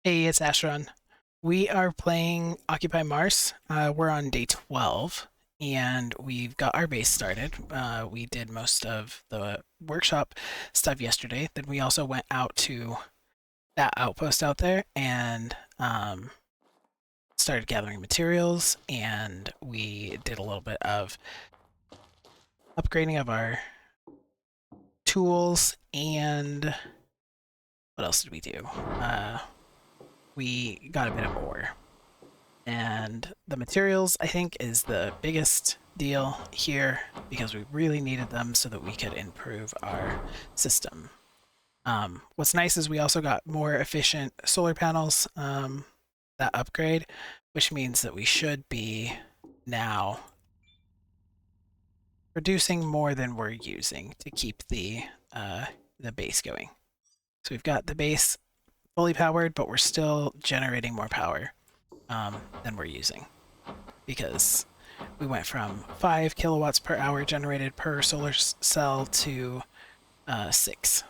Hey, it's Ashron. We are playing Occupy Mars. We're on day 12, and we've got our base started. We did most of the workshop stuff yesterday. Then we also went out to that outpost out there and started gathering materials, and we did a little bit of upgrading of our tools, and what else did we do? We got a bit of ore. And the materials, I think, is the biggest deal here because we really needed them so that we could improve our system. What's nice is we also got more efficient solar panels, that upgrade, which means that we should be now producing more than we're using to keep the base going. So we've got the base fully powered, but we're still generating more power than we're using because we went from 5 kilowatts per hour generated per solar cell to 6.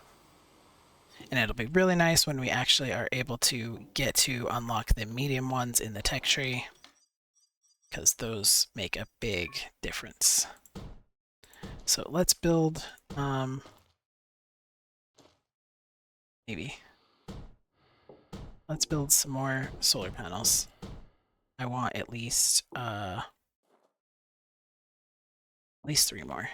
And it'll be really nice when we actually are able to get to unlock the medium ones in the tech tree, because those make a big difference. So let's build, maybe, let's build some more solar panels. I want at least 3 more.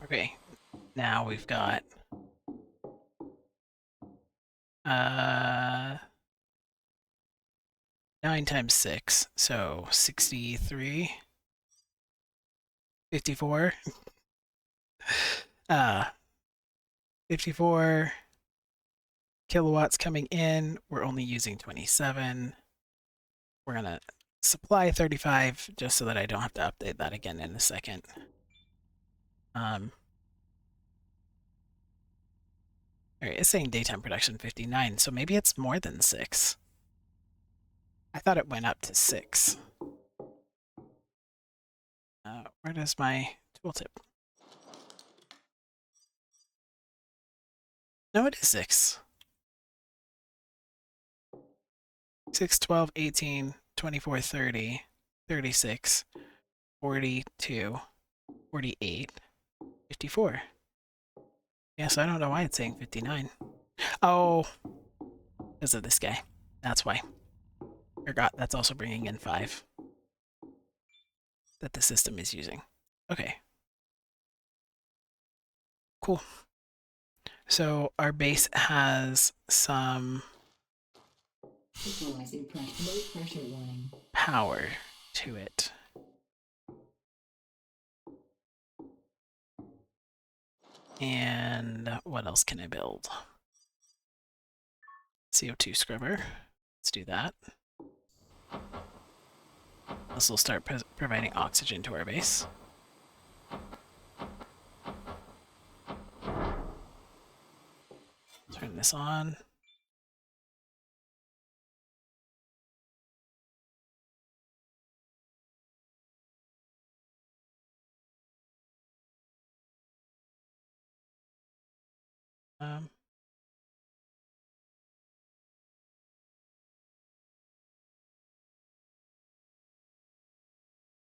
Okay, now we've got uh 9 times 6, so 63, 54. Uh, 54 kilowatts coming in. We're only using 27. We're going to supply 35 just so that I don't have to update that again in a second. All right, it's saying daytime production 59, so maybe it's more than 6. I thought it went up to 6. Where does my tooltip? No, it is 6. 6, 12, 18, 24, 30, 36, 42, 48, 54. Yes, I don't know why it's saying 59. Oh, because of this guy. That's why. Forgot that's also bringing in 5 that the system is using. Okay. Cool. So our base has some power to it. And what else can I build? CO2 scrubber. Let's do that. This will start providing oxygen to our base. Turn this on. Um,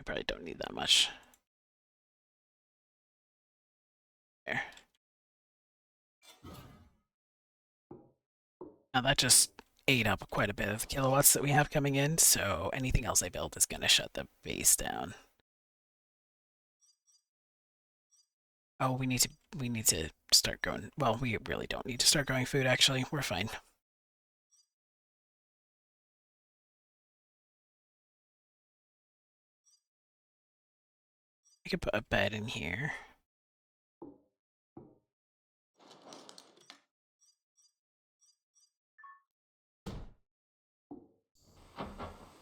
I probably don't need that much. There. Now that just ate up quite a bit of the kilowatts that we have coming in, so anything else I build is going to shut the base down. Oh, we need to start growing. Well, we really don't need to start growing food. Actually, we're fine. I could put a bed in here.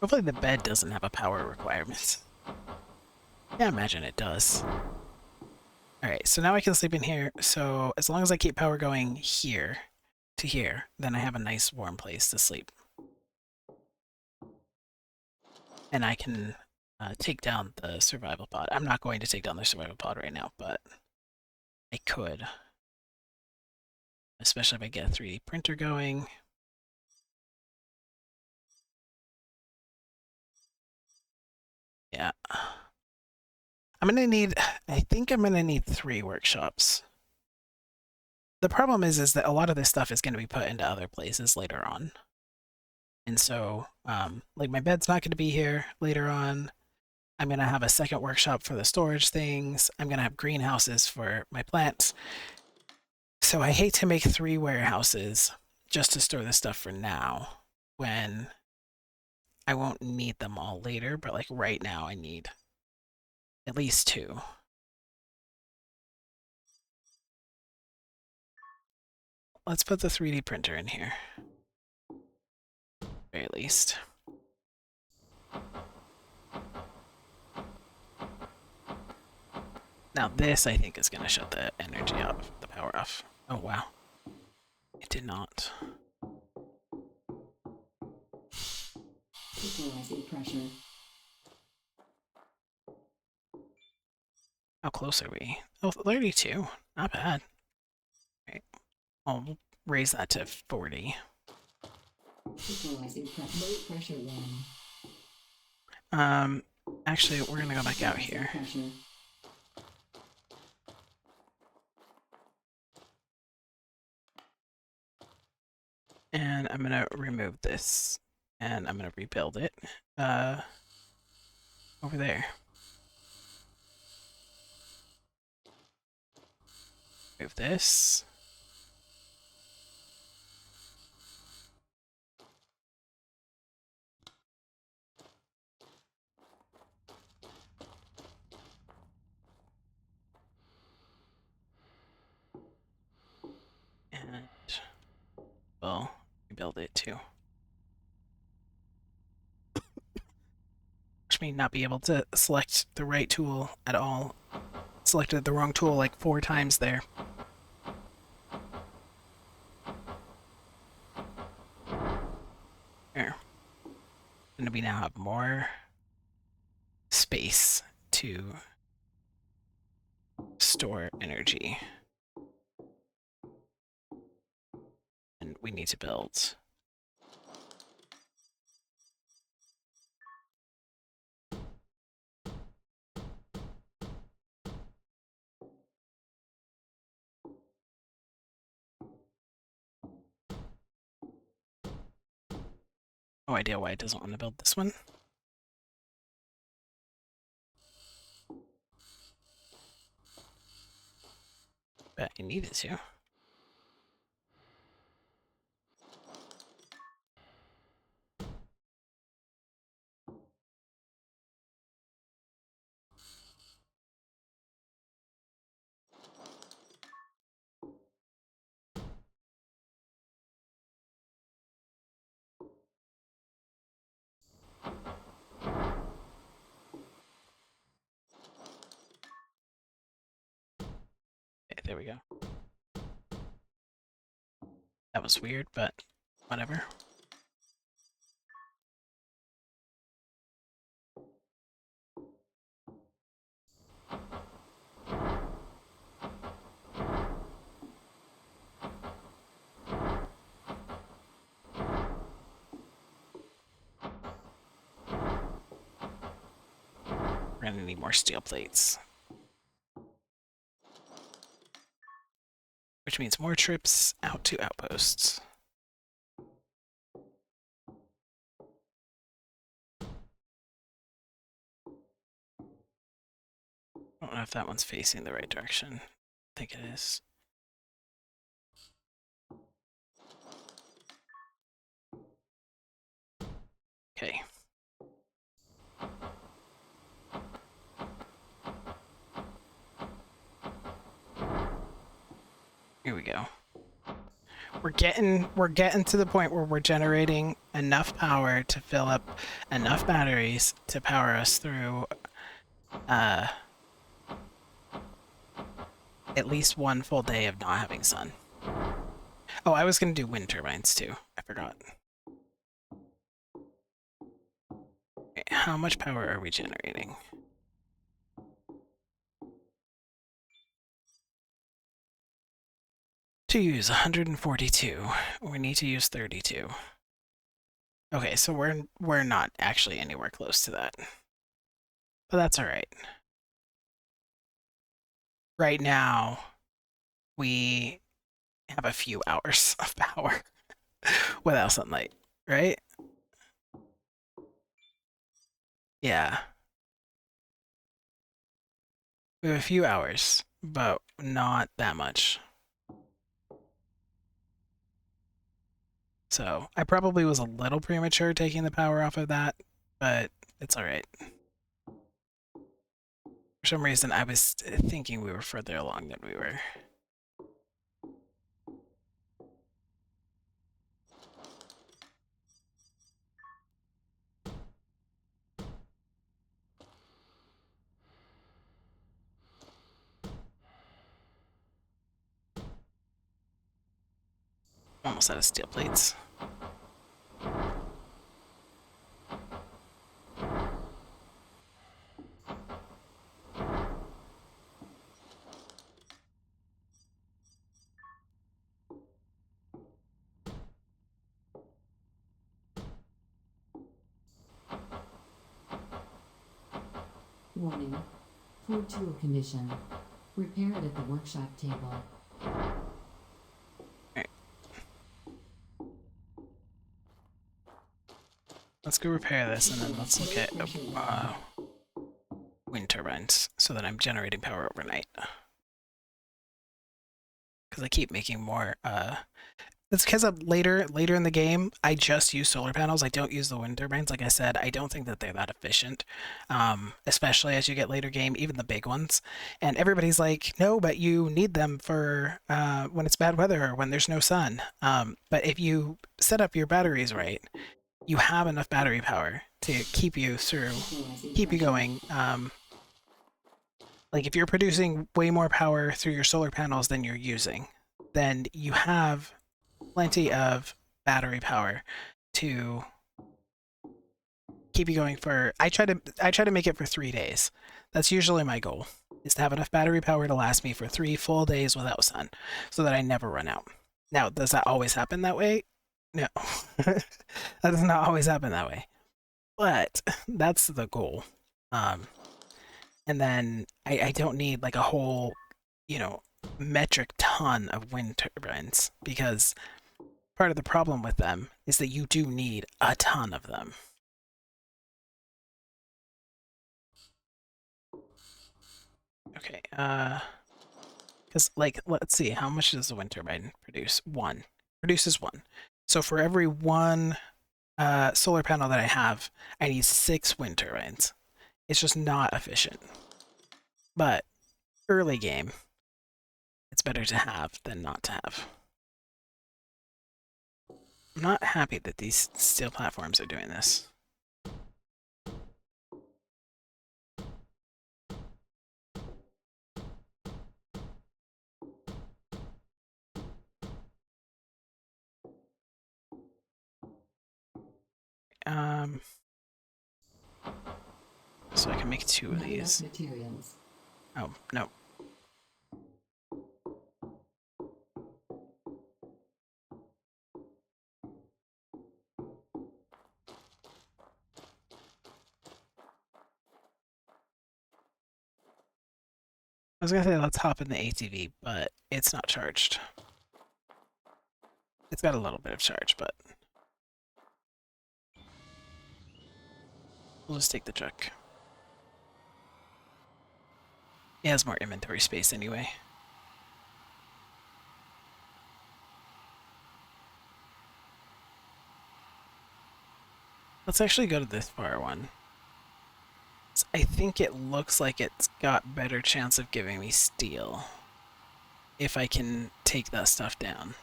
Hopefully the bed doesn't have a power requirement. Yeah, I imagine it does. Alright, so now I can sleep in here. So as long as I keep power going here to here, then I have a nice warm place to sleep. And I can take down the survival pod. I'm not going to take down the survival pod right now, but I could. Especially if I get a 3D printer going. Yeah. I think I'm gonna need 3 workshops. The problem is that a lot of this stuff is going to be put into other places later on. And so, like my bed's not going to be here later on. I'm going to have a second workshop for the storage things. I'm going to have greenhouses for my plants. So I hate to make 3 warehouses just to store the stuff for now when I won't need them all later, but like right now I need at least 2. Let's put the 3D printer in here. At the very least. Now this, I think, is going to shut the energy off, the power off. Oh, wow. It did not. Equalizing pressure. How close are we? Oh, 32. Not bad. Right. I'll raise that to 40. Equalizing pressure 1. Actually, we're going to go back out here. Pressure. And I'm going to remove this. And I'm going to rebuild it. Over there. Move this. And we'll rebuild it too. Which may not be able to select the right tool at all. Selected the wrong tool like 4 times there. There. And we now have more space to store energy. And we need to build. No idea why it doesn't want to build this one. But I needed to. Okay, there we go. That was weird, but whatever. We're gonna need more steel plates. Which means more trips out to outposts. I don't know if that one's facing the right direction. think it is. Okay. Here we go. We're getting to the point where we're generating enough power to fill up enough batteries to power us through uh at least one full day of not having sun. Oh, I was gonna do wind turbines too. I forgot. Okay, how much power are we generating? To use 142. We need to use 32. Okay, so we're not actually anywhere close to that. But that's all right. Right now, we have a few hours of power without sunlight, right? Yeah. We have a few hours, but not that much. So I probably was a little premature taking the power off of that, but it's all right. For some reason, I was thinking we were further along than we were. Almost out of steel plates. Warning. Poor tool condition. Repair it at the workshop table. Alright. Let's go repair this, and then let's look at wind turbines, so that I'm generating power overnight. Because I keep making more it's because of later in the game, I just use solar panels. I don't use the wind turbines. Like I said, I don't think that they're that efficient, especially as you get later game, even the big ones. And everybody's like, no, but you need them for when it's bad weather or when there's no sun. But if you set up your batteries right, you have enough battery power to keep you through, keep you going. Like if you're producing way more power through your solar panels than you're using, then you have plenty of battery power to keep you going for I try to make it for 3 days. That's usually my goal, is to have enough battery power to last me for 3 full days without sun, so that I never run out. Now, does that always happen that way? No. That does not always happen that way. But that's the goal. And then I don't need like a whole, metric ton of wind turbines, because part of the problem with them is that you do need a ton of them. Okay, because like, let's see, how much does the wind turbine produce? One. Produces one. So for every one solar panel that I have, I need 6 wind turbines. It's just not efficient. But early game, it's better to have than not to have. I'm not happy that these steel platforms are doing this. Um, so I can make 2 of Not enough these. materials. Oh, no. I was gonna say let's hop in the ATV, but it's not charged. It's got a little bit of charge, but we'll just take the truck. It has more inventory space anyway. Let's actually go to this far one. I think it looks like it's got better chance of giving me steel if I can take that stuff down.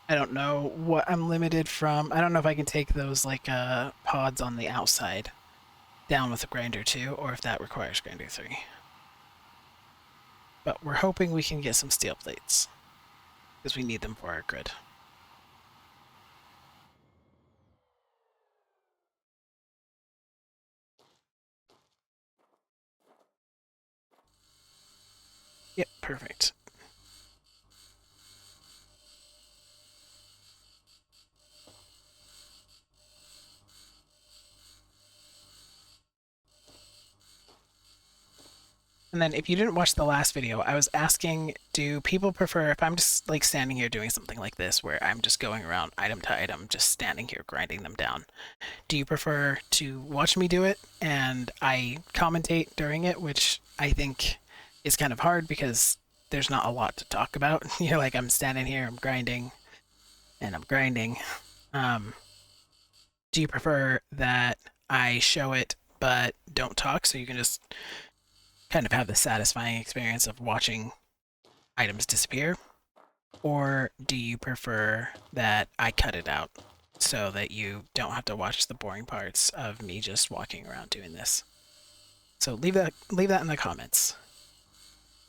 I don't know what I'm limited from. I don't know if I can take those like pods on the outside down with a grinder 2 or if that requires grinder 3. But we're hoping we can get some steel plates because we need them for our grid. Yep, perfect. And then if you didn't watch the last video, I was asking, do people prefer, if I'm just like standing here doing something like this, where I'm just going around item to item, just standing here grinding them down, do you prefer to watch me do it and I commentate during it, which I think is kind of hard because there's not a lot to talk about. You're like, I'm standing here, I'm grinding, and I'm grinding. Um, do you prefer that I show it but don't talk so you can just kind of have the satisfying experience of watching items disappear? Or do you prefer that I cut it out so that you don't have to watch the boring parts of me just walking around doing this? So leave that in the comments.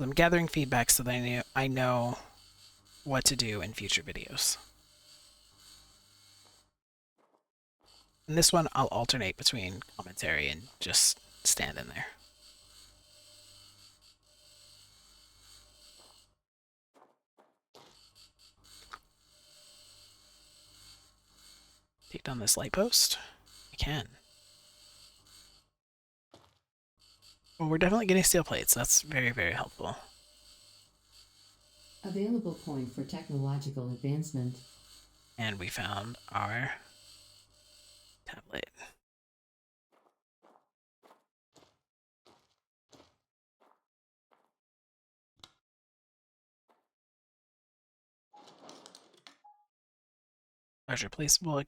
I'm gathering feedback so that I know what to do in future videos. In this one, I'll alternate between commentary and just stand in there. Take down this light post. I can. Well, we're definitely getting steel plates. That's very, very helpful. Available point for technological advancement. And we found our tablet. Large replaceable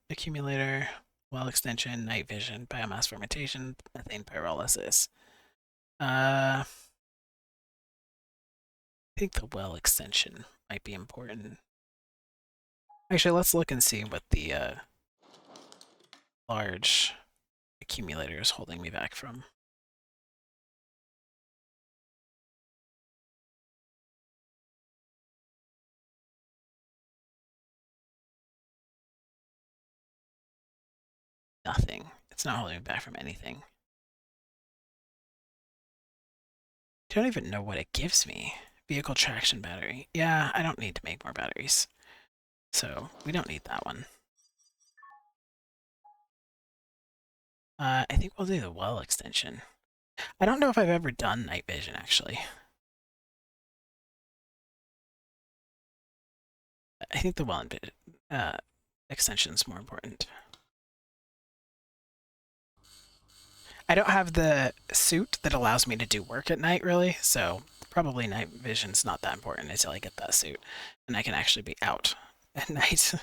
accumulator, well extension, night vision, biomass fermentation, methane pyrolysis. I think the well extension might be important. Actually, let's look and see what the large accumulator is holding me back from. Nothing. It's not holding me back from anything. I don't even know what it gives me. Vehicle traction battery. Yeah, I don't need to make more batteries. So we don't need that one. I think we'll do the well extension. I don't know if I've ever done night vision, actually. I think the well extension is more important. I don't have the suit that allows me to do work at night, really, so probably night vision's not that important until I get that suit, and I can actually be out at night.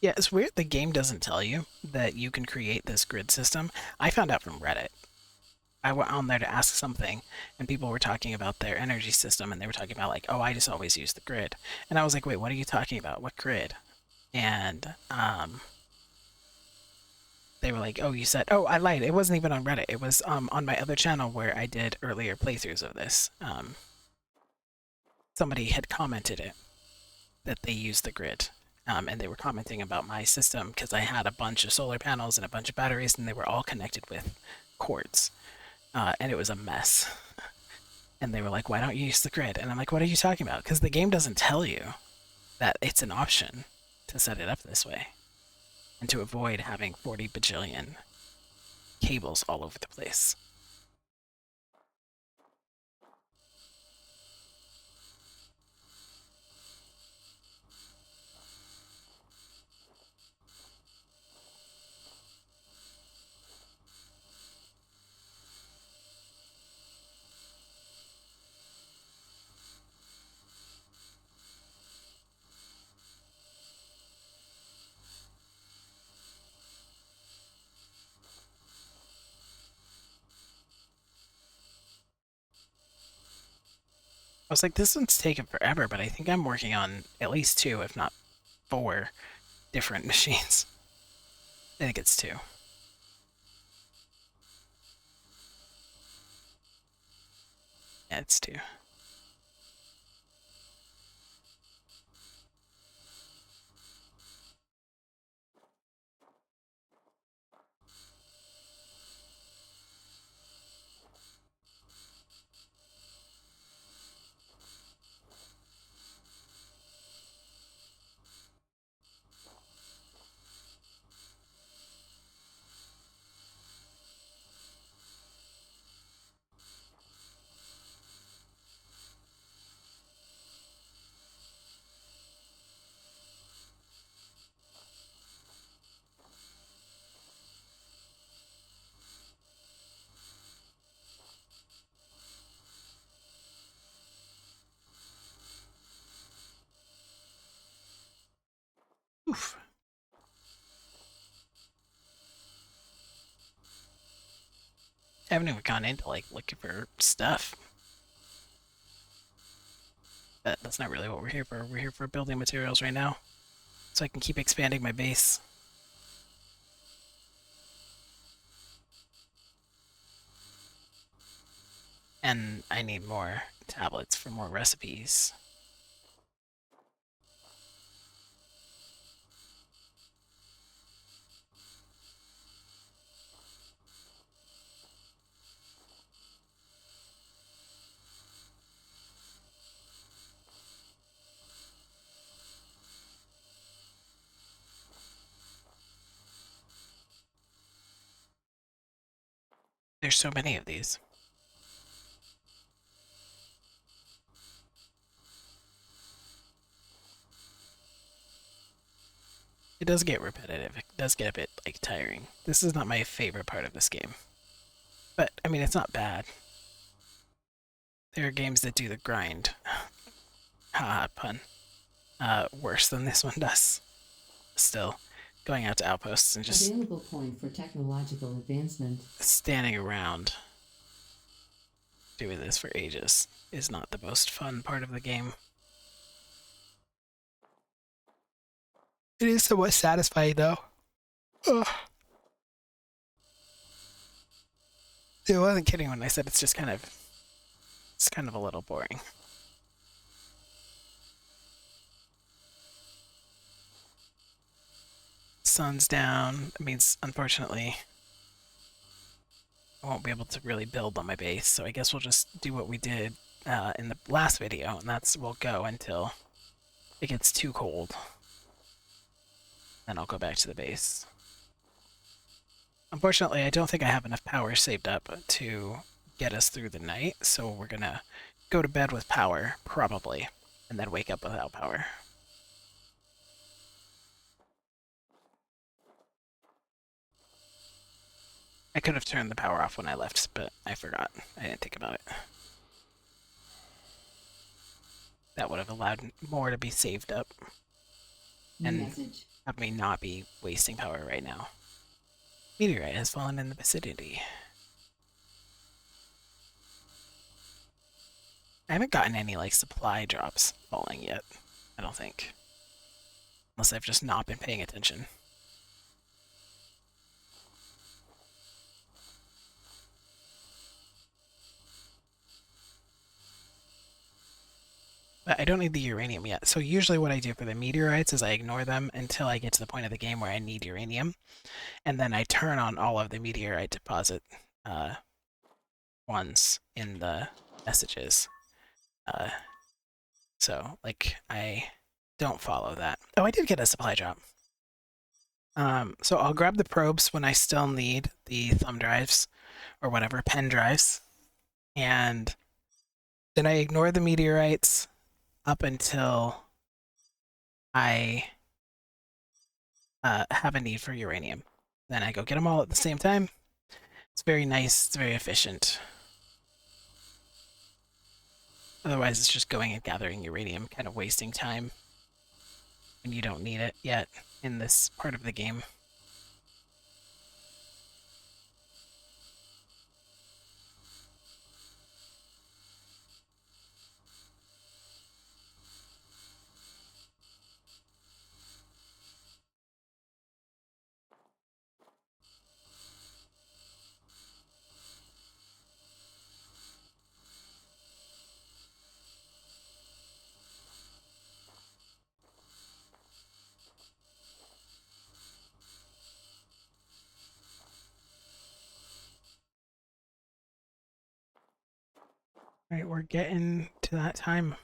Yeah, it's weird the game doesn't tell you that you can create this grid system. I found out from Reddit. I went on there to ask something, and people were talking about their energy system, and they were talking about like, oh, I just always use the grid, and I was like, wait, what are you talking about? What grid? And they were like, oh, you said, oh, I lied. It wasn't even on Reddit. It was on my other channel where I did earlier playthroughs of this. Somebody had commented it that they used the grid. And they were commenting about my system because I had a bunch of solar panels and a bunch of batteries, and they were all connected with cords. And it was a mess. And they were like, why don't you use the grid? And I'm like, what are you talking about? Because the game doesn't tell you. that it's an option to set it up this way and to avoid having 40 bajillion cables all over the place. I was like, this one's taken forever, but I think I'm working on at least two, if not four, different machines. I think it's two. Yeah, it's two. Oof. I haven't even gone into like looking for stuff. But that's not really what we're here for. We're here for building materials right now. So I can keep expanding my base. And I need more tablets for more recipes. There's so many of these. It does get repetitive. It does get a bit like tiring. This is not my favorite part of this game. But I mean, it's not bad. There are games that do the grind. Haha, pun. Worse than this one does. Still, going out to outposts and just Available point for technological advancement. standing around doing this for ages is not the most fun part of the game. It is somewhat satisfying though. Ugh. I wasn't kidding when I said it's kind of a little boring. Sun's down. It means unfortunately I won't be able to really build on my base, so I guess we'll just do what we did in the last video, and that's we'll go until it gets too cold. Then I'll go back to the base. Unfortunately, I don't think I have enough power saved up to get us through the night, so we're gonna go to bed with power, probably, and then wake up without power. I could have turned the power off when I left, but I forgot. I didn't think about it. That would have allowed more to be saved up New and message. have me not be wasting power right now. Meteorite has fallen in the vicinity. I haven't gotten any like supply drops falling yet, I don't think. Unless I've just not been paying attention. But I don't need the uranium yet. So usually what I do for the meteorites is I ignore them until I get to the point of the game where I need uranium. And then I turn on all of the meteorite deposit uh, ones in the messages. Uh, so like I don't follow that. Oh, I did get a supply drop. So I'll grab the probes when I still need the thumb drives or whatever, pen drives. And then I ignore the meteorites up until I have a need for uranium. Then I go get them all at the same time. It's very nice, it's very efficient. Otherwise, it's just going and gathering uranium, kind of wasting time when you don't need it yet in this part of the game. All right, we're getting to that time.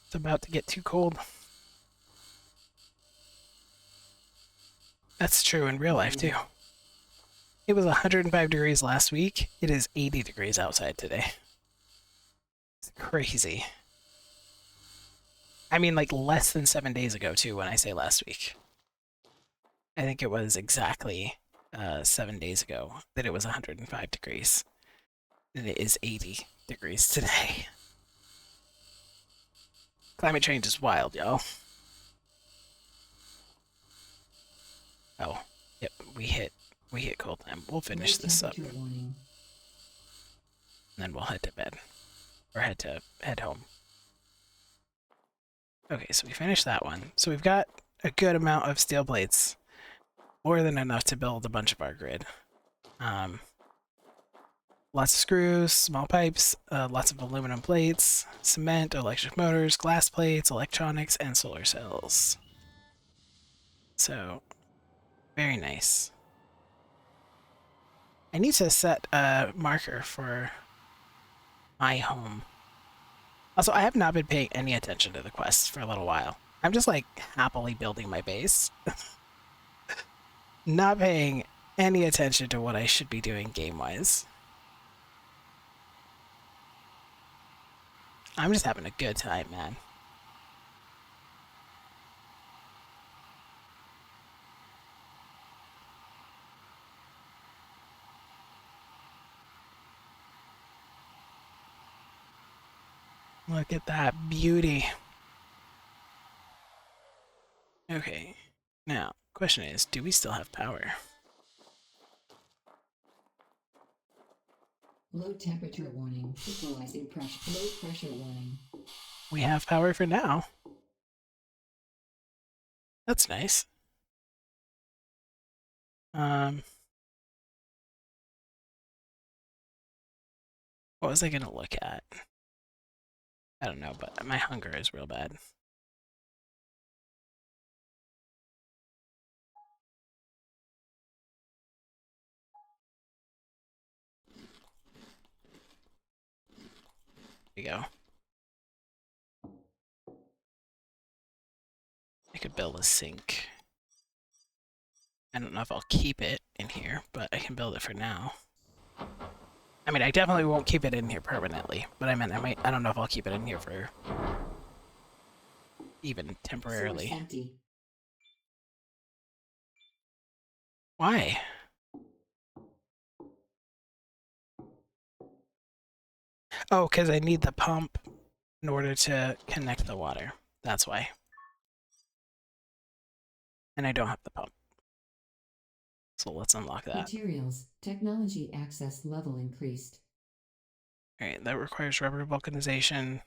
It's about to get too cold. That's true in real life, too. It was 105 degrees last week. It is 80 degrees outside today. It's crazy. I mean, like less than 7 days ago, too, when I say last week. I think it was exactly 7 days ago that it was 105 degrees. And it is 80 degrees today. Climate change is wild, y'all. Oh, yep, we hit cold time. We'll finish this up, and Warning. then we'll head to bed. Or head home. Okay, so we finished that one. So we've got a good amount of steel plates. More than enough to build a bunch of our grid. Lots of screws, small pipes, lots of aluminum plates, cement, electric motors, glass plates, electronics, and solar cells. So, very nice. I need to set a marker for my home. Also, I have not been paying any attention to the quests for a little while. I'm just like happily building my base. Not paying any attention to what I should be doing game-wise. I'm just having a good time, man. Look at that beauty. Okay, now, question is, do we still have power? Low temperature warning. Equalizing pressure. Low pressure warning. We have power for now. That's nice. What was I gonna look at? I don't know, but my hunger is real bad. Here we go. I could build a sink. I don't know if I'll keep it in here, but I can build it for now. I mean, I definitely won't keep it in here permanently, but I meant I don't know if I'll keep it in here for even temporarily. Source empty. Why? Oh, because I need the pump in order to connect the water. That's why. And I don't have the pump. So let's unlock that. Materials. Technology access level increased. Alright, that requires rubber vulcanization.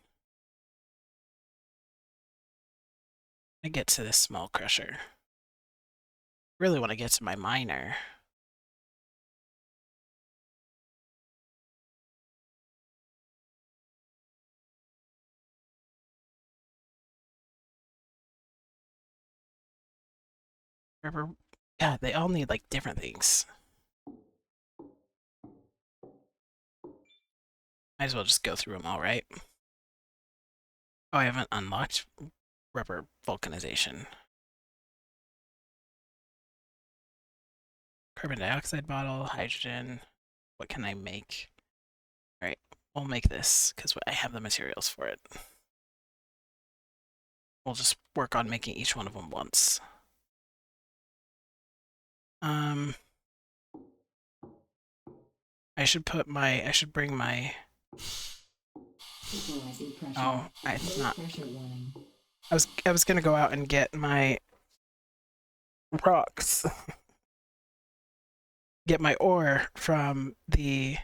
I get to this small crusher. Really want to get to my miner. Rubber. Yeah, they all need like different things. Might as well just go through them all, right? Oh, I haven't unlocked rubber vulcanization. Carbon dioxide bottle, hydrogen. What can I make? All right, we'll make this because I have the materials for it. We'll just work on making each one of them once. I should bring my. Oh, it's not. I was gonna go out and get my rocks. Get my ore from the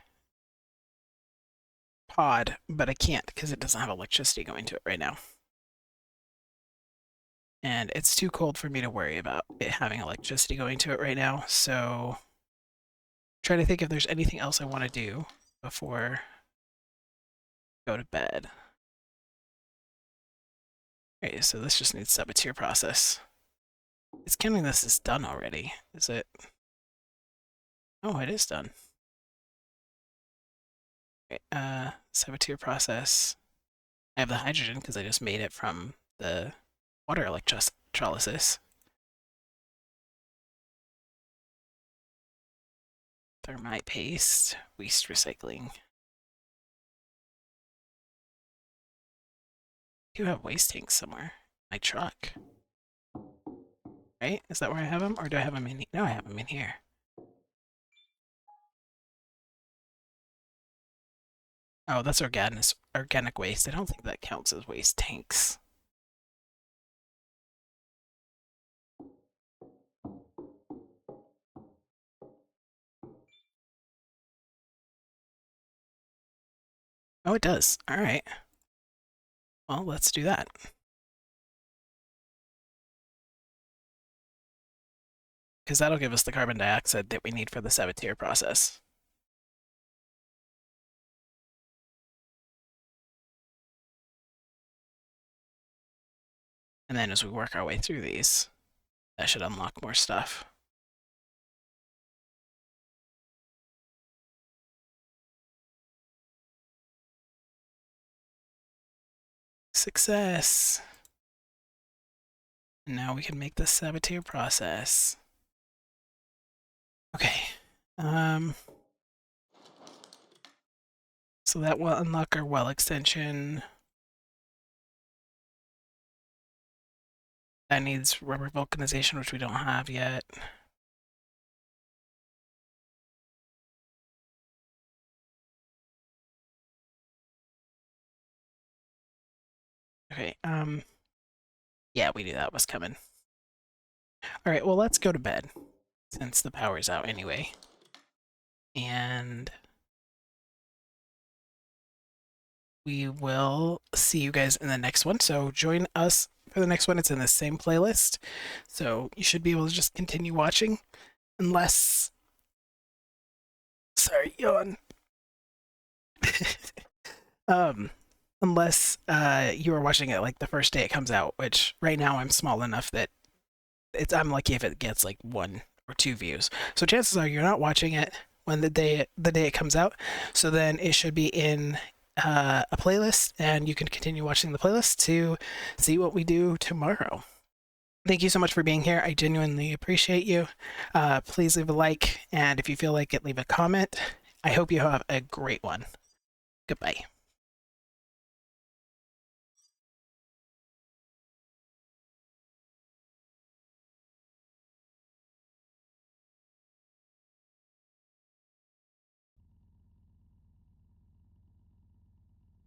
pod, but I can't because it doesn't have electricity going to it right now. And it's too cold for me to worry about it having electricity going to it right now, so trying to think if there's anything else I want to do before I go to bed. Okay, so this just needs saboteur process. It's counting this as done already, is it? Oh, it is done. Okay, saboteur process. I have the hydrogen because I just made it from the water electrolysis. Thermite paste, waste recycling. I do have waste tanks somewhere. My truck. Right? Is that where I have them? Or do I have them in here? No, I have them in here. Oh, that's organic waste. I don't think that counts as waste tanks. Oh, it does. All right. Well, let's do that. Because that'll give us the carbon dioxide that we need for the saboteur process. And then as we work our way through these, that should unlock more stuff. Success! And now we can make the saboteur process. Okay. So that will unlock our well extension. That needs rubber vulcanization, which we don't have yet. Okay, yeah, we knew that was coming. All right, well, let's go to bed since the power's out anyway. And we will see you guys in the next one. So join us for the next one. It's in the same playlist. So you should be able to just continue watching unless... Sorry, yawn. Unless you are watching it like the first day it comes out, which right now I'm small enough that I'm lucky if it gets like 1 or 2 views. So chances are you're not watching it when the day it comes out. So then it should be in a playlist, and you can continue watching the playlist to see what we do tomorrow. Thank you so much for being here. I genuinely appreciate you. Please leave a like, and if you feel like it, leave a comment. I hope you have a great one. Goodbye.